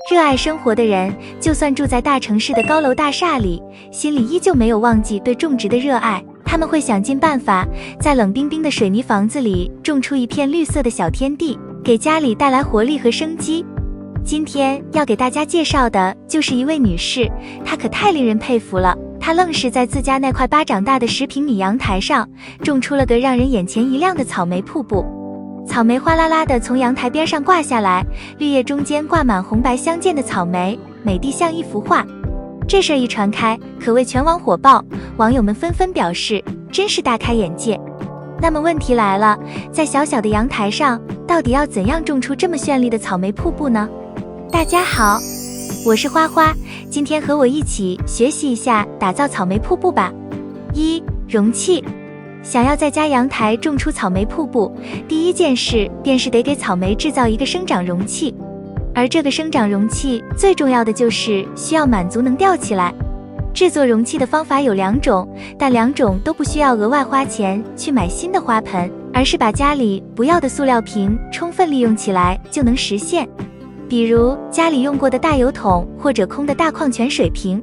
热爱生活的人，就算住在大城市的高楼大厦里，心里依旧没有忘记对种植的热爱。他们会想尽办法，在冷冰冰的水泥房子里种出一片绿色的小天地，给家里带来活力和生机。今天要给大家介绍的就是一位女士，她可太令人佩服了。她愣是在自家那块巴掌大的10平米阳台上，种出了个让人眼前一亮的草莓瀑布。草莓哗啦啦地从阳台边上挂下来，绿叶中间挂满红白相间的草莓，美得像一幅画。这事儿一传开，可谓全网火爆，网友们纷纷表示，真是大开眼界。那么问题来了，在小小的阳台上，到底要怎样种出这么绚丽的草莓瀑布呢？大家好，我是花花，今天和我一起学习一下打造草莓瀑布吧。1. 容器。想要在家阳台种出草莓瀑布，第一件事便是得给草莓制造一个生长容器。而这个生长容器最重要的就是需要满足能吊起来。制作容器的方法有2种，但2种都不需要额外花钱去买新的花盆，而是把家里不要的塑料瓶充分利用起来就能实现。比如家里用过的大油桶或者空的大矿泉水瓶。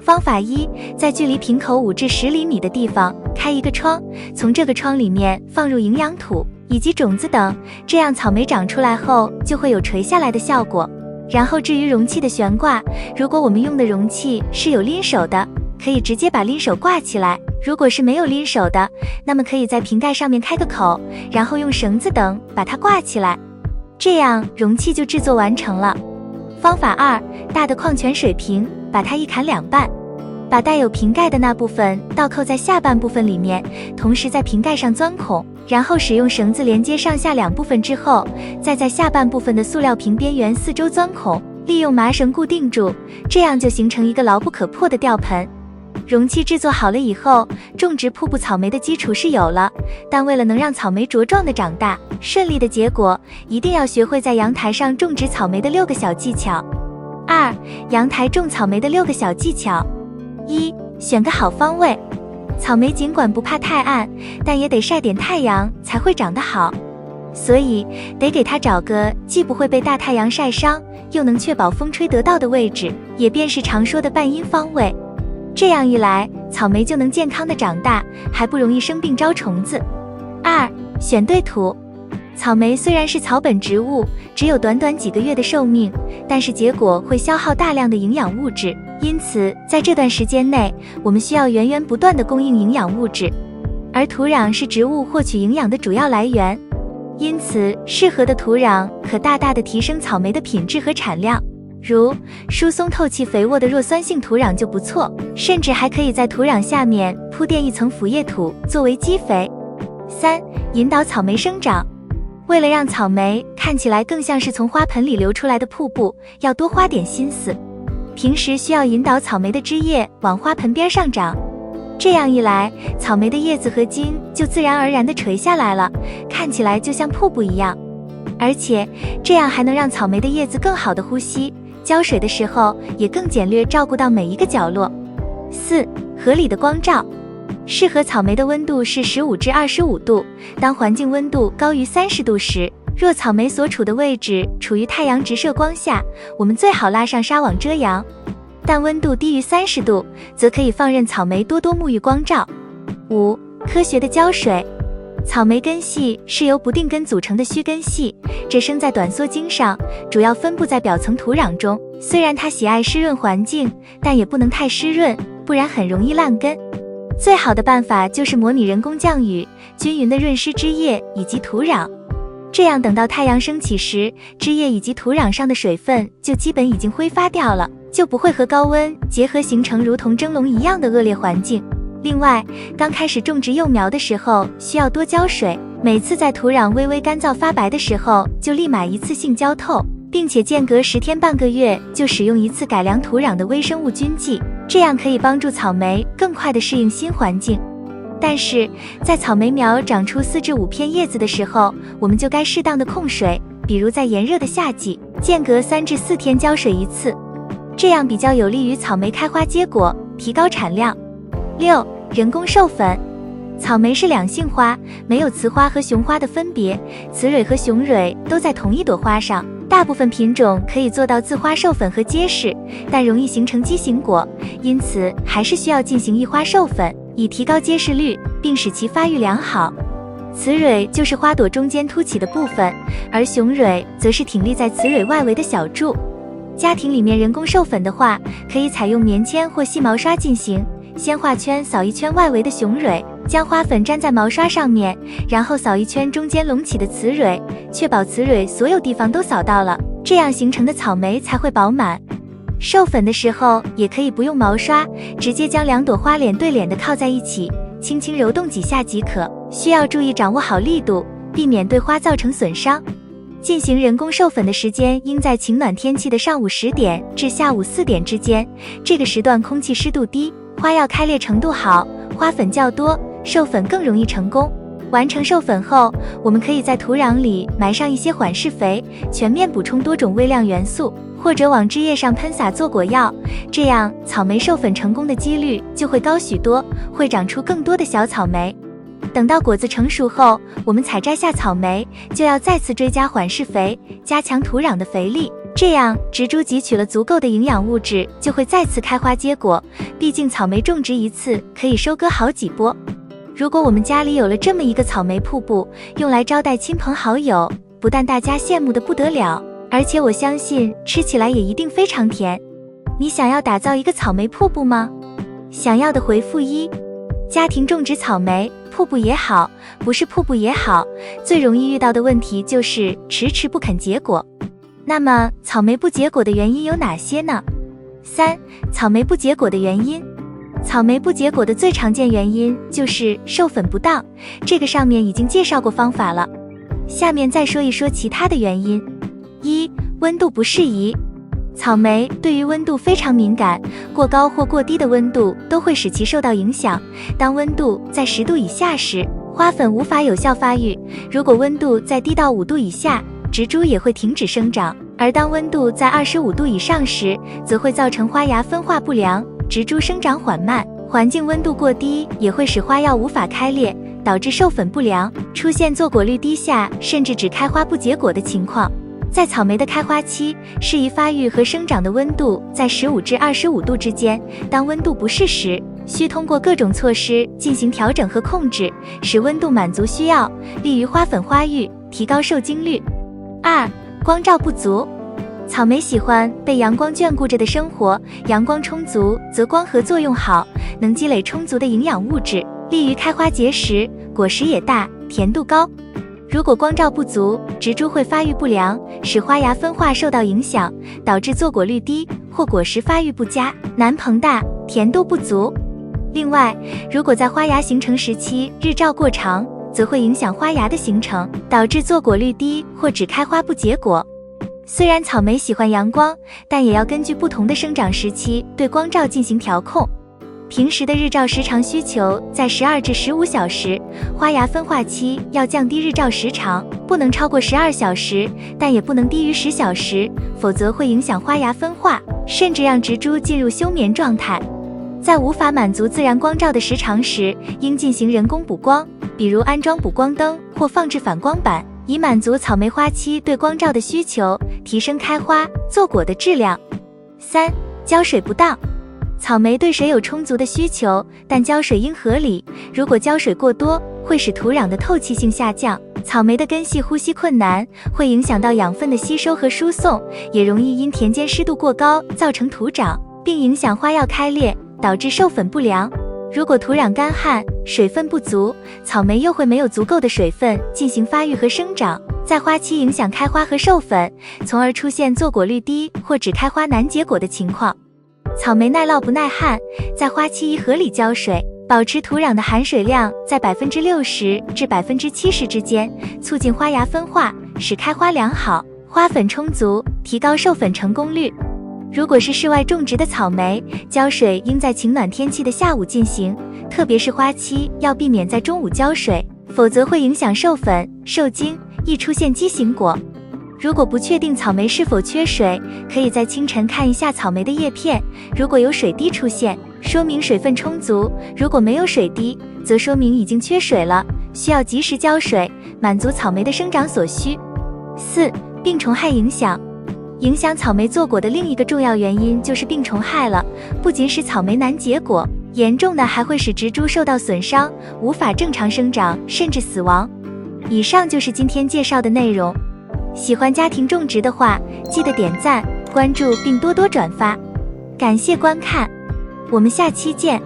方法1，在距离瓶口5至10厘米的地方开一个窗，从这个窗里面放入营养土以及种子等，这样草莓长出来后就会有垂下来的效果。然后至于容器的悬挂，如果我们用的容器是有拎手的，可以直接把拎手挂起来；如果是没有拎手的，那么可以在瓶盖上面开个口，然后用绳子等把它挂起来，这样容器就制作完成了。方法2，大的矿泉水瓶，把它一砍2半，把带有瓶盖的那部分倒扣在下半部分里面，同时在瓶盖上钻孔，然后使用绳子连接上下2部分之后，再在下半部分的塑料瓶边缘4周钻孔，利用麻绳固定住，这样就形成一个牢不可破的吊盆。容器制作好了以后，种植瀑布草莓的基础是有了，但为了能让草莓茁壮的长大，顺利的结果，一定要学会在阳台上种植草莓的6个小技巧。2. 阳台种草莓的6个小技巧。1. 选个好方位。草莓尽管不怕太暗，但也得晒点太阳才会长得好，所以得给它找个既不会被大太阳晒伤，又能确保风吹得到的位置，也便是常说的半阴方位。这样一来，草莓就能健康的长大，还不容易生病招虫子。2. 选对土。草莓虽然是草本植物，只有短短几个月的寿命，但是结果会消耗大量的营养物质，因此在这段时间内，我们需要源源不断的供应营养物质，而土壤是植物获取营养的主要来源，因此适合的土壤可大大的提升草莓的品质和产量。如疏松透气肥沃的弱酸性土壤就不错，甚至还可以在土壤下面铺垫一层腐叶土作为基肥。3. 引导草莓生长。为了让草莓看起来更像是从花盆里流出来的瀑布，要多花点心思。平时需要引导草莓的枝叶往花盆边上长，这样一来，草莓的叶子和茎就自然而然地垂下来了，看起来就像瀑布一样。而且这样还能让草莓的叶子更好地呼吸，浇水的时候也更简略照顾到每一个角落。4. 合理的光照。适合草莓的温度是15至25度，当环境温度高于30度时，若草莓所处的位置处于太阳直射光下，我们最好拉上纱网遮阳，但温度低于30度，则可以放任草莓多多沐浴光照。5. 科学的浇水。草莓根系是由不定根组成的须根系，这生在短梭茎上，主要分布在表层土壤中，虽然它喜爱湿润环境，但也不能太湿润，不然很容易烂根。最好的办法就是模拟人工降雨，均匀地润湿枝叶以及土壤，这样等到太阳升起时，枝叶以及土壤上的水分就基本已经挥发掉了，就不会和高温结合形成如同蒸笼一样的恶劣环境。另外，刚开始种植幼苗的时候需要多浇水，每次在土壤微微干燥发白的时候就立马一次性浇透，并且间隔10天半个月就使用一次改良土壤的微生物菌剂，这样可以帮助草莓更快地适应新环境。但是在草莓苗长出4至5片叶子的时候，我们就该适当的控水，比如在炎热的夏季，间隔3至4天浇水一次，这样比较有利于草莓开花结果，提高产量。6. 人工授粉。草莓是两性花，没有雌花和雄花的分别，雌蕊和雄蕊都在同一朵花上，大部分品种可以做到自花授粉和结实，但容易形成畸形果，因此还是需要进行异花授粉，以提高结实率，并使其发育良好。雌蕊就是花朵中间凸起的部分，而雄蕊则是挺立在雌蕊外围的小柱。家庭里面人工授粉的话，可以采用棉签或细毛刷进行，先画圈扫一圈外围的雄蕊，将花粉粘在毛刷上面，然后扫一圈中间隆起的雌蕊，确保雌蕊所有地方都扫到了，这样形成的草莓才会饱满。授粉的时候也可以不用毛刷，直接将2朵花脸对脸的靠在一起，轻轻揉动几下即可，需要注意掌握好力度，避免对花造成损伤。进行人工授粉的时间应在晴暖天气的上午10点至下午4点之间，这个时段空气湿度低，花药开裂程度好，花粉较多，授粉更容易成功。完成授粉后，我们可以在土壤里埋上一些缓释肥，全面补充多种微量元素，或者往枝叶上喷洒做果药，这样草莓授粉成功的几率就会高许多，会长出更多的小草莓。等到果子成熟后，我们采摘下草莓，就要再次追加缓释肥，加强土壤的肥力，这样植株汲取了足够的营养物质，就会再次开花结果。毕竟草莓种植一次可以收割好几波。如果我们家里有了这么一个草莓瀑布，用来招待亲朋好友，不但大家羡慕得不得了，而且我相信吃起来也一定非常甜。你想要打造一个草莓瀑布吗？想要的回复1。家庭种植草莓，瀑布也好，不是瀑布也好，最容易遇到的问题就是迟迟不肯结果。那么草莓不结果的原因有哪些呢？3. 草莓不结果的原因。草莓不结果的最常见原因就是授粉不当，这个上面已经介绍过方法了。下面再说一说其他的原因。1. 温度不适宜。草莓对于温度非常敏感，过高或过低的温度都会使其受到影响。当温度在10度以下时，花粉无法有效发育；如果温度在低到5度以下，植株也会停止生长。而当温度在25度以上时，则会造成花芽分化不良，植株生长缓慢。环境温度过低也会使花药无法开裂，导致授粉不良，出现坐果率低下甚至只开花不结果的情况。在草莓的开花期，适宜发育和生长的温度在15至25度之间，当温度不适时，需通过各种措施进行调整和控制，使温度满足需要，利于花粉发育，提高受精率。2. 光照不足。草莓喜欢被阳光眷顾着的生活，阳光充足则光合作用好，能积累充足的营养物质，利于开花结实，果实也大，甜度高。如果光照不足，植株会发育不良，使花芽分化受到影响，导致坐果率低或果实发育不佳，难膨大，甜度不足。另外，如果在花芽形成时期日照过长，则会影响花芽的形成，导致坐果率低或只开花不结果。虽然草莓喜欢阳光，但也要根据不同的生长时期对光照进行调控。平时的日照时长需求在12至15小时，花芽分化期要降低日照时长，不能超过12小时，但也不能低于10小时，否则会影响花芽分化，甚至让植株进入休眠状态。在无法满足自然光照的时长时，应进行人工补光，比如安装补光灯或放置反光板，以满足草莓花期对光照的需求，提升开花、坐果的质量。3. 浇水不当。草莓对水有充足的需求，但浇水应合理，如果浇水过多，会使土壤的透气性下降，草莓的根系呼吸困难，会影响到养分的吸收和输送，也容易因田间湿度过高造成土长，并影响花药开裂，导致授粉不良。如果土壤干旱，水分不足，草莓又会没有足够的水分进行发育和生长，在花期影响开花和授粉，从而出现坐果率低或只开花难结果的情况。草莓耐涝不耐旱，在花期宜合理浇水，保持土壤的含水量在60%至70%之间，促进花芽分化，使开花良好，花粉充足，提高授粉成功率。如果是室外种植的草莓，浇水应在晴暖天气的下午进行，特别是花期要避免在中午浇水，否则会影响授粉、受精，易出现畸形果。如果不确定草莓是否缺水，可以在清晨看一下草莓的叶片，如果有水滴出现，说明水分充足；如果没有水滴，则说明已经缺水了，需要及时浇水，满足草莓的生长所需。4. 病虫害影响草莓坐果的另一个重要原因就是病虫害了，不仅使草莓难结果，严重的还会使植株受到损伤，无法正常生长，甚至死亡。以上就是今天介绍的内容。喜欢家庭种植的话，记得点赞、关注并多多转发。感谢观看，我们下期见。